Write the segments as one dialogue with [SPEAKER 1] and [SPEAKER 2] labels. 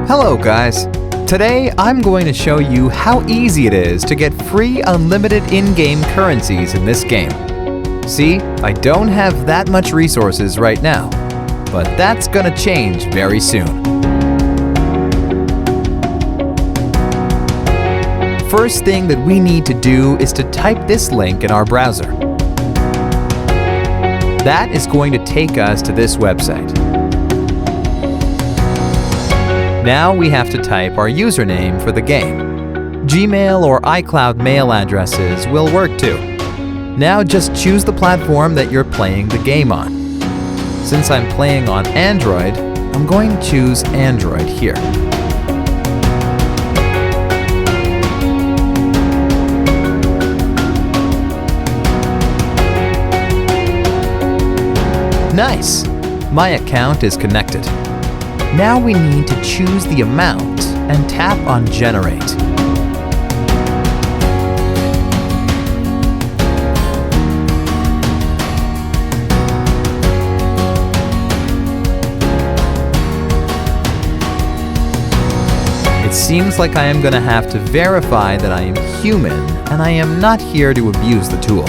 [SPEAKER 1] Hello guys! Today I'm going to show you how easy it is to get free unlimited in-game currencies in this game. See, I don't have that much resources right now, but that's gonna change very soon. First thing that we need to do is to type this link in our browser. That is going to take us to this website. Now we have to type our username for the game. Gmail or iCloud mail addresses will work too. Now just choose the platform that you're playing the game on. Since I'm playing on Android, I'm going to choose Android here. Nice! My account is connected. Now we need to choose the amount and tap on Generate. It seems like I am going to have to verify that I am human and I am not here to abuse the tool.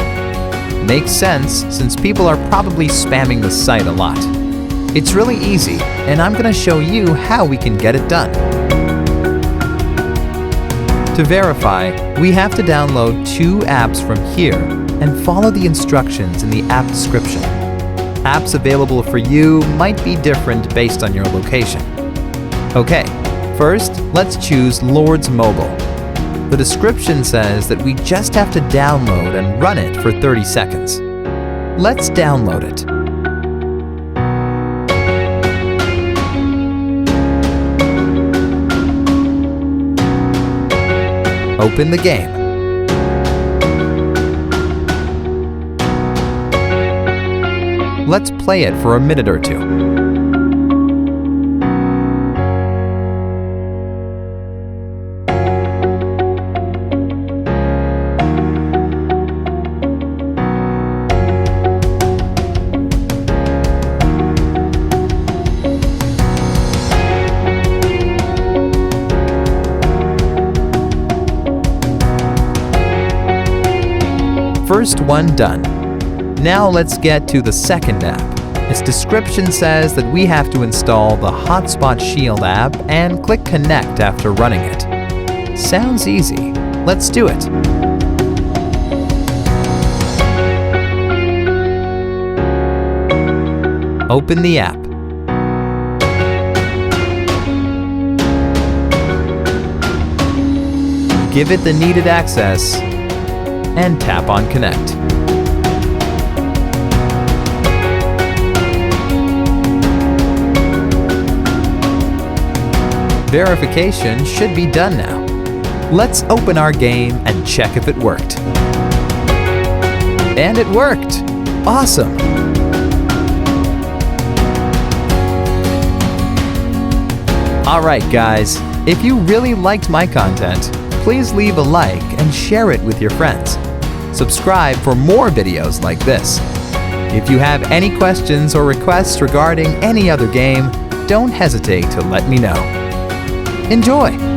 [SPEAKER 1] Makes sense since people are probably spamming the site a lot. It's really easy, and I'm going to show you how we can get it done. To verify, we have to download 2 apps from here and follow the instructions in the app description. Apps available for you might be different based on your location. Okay, first, let's choose Lord's Mobile. The description says that we just have to download and run it for 30 seconds. Let's download it. Open the game. Let's play it for a minute or two. First one done. Now let's get to the second app. Its description says that we have to install the Hotspot Shield app and click Connect after running it. Sounds easy. Let's do it. Open the app. Give it the needed access and tap on Connect. Verification should be done now. Let's open our game and check if it worked. And it worked! Awesome! Alright guys, if you really liked my content, please leave a like and share it with your friends. Subscribe for more videos like this. If you have any questions or requests regarding any other game, don't hesitate to let me know. Enjoy!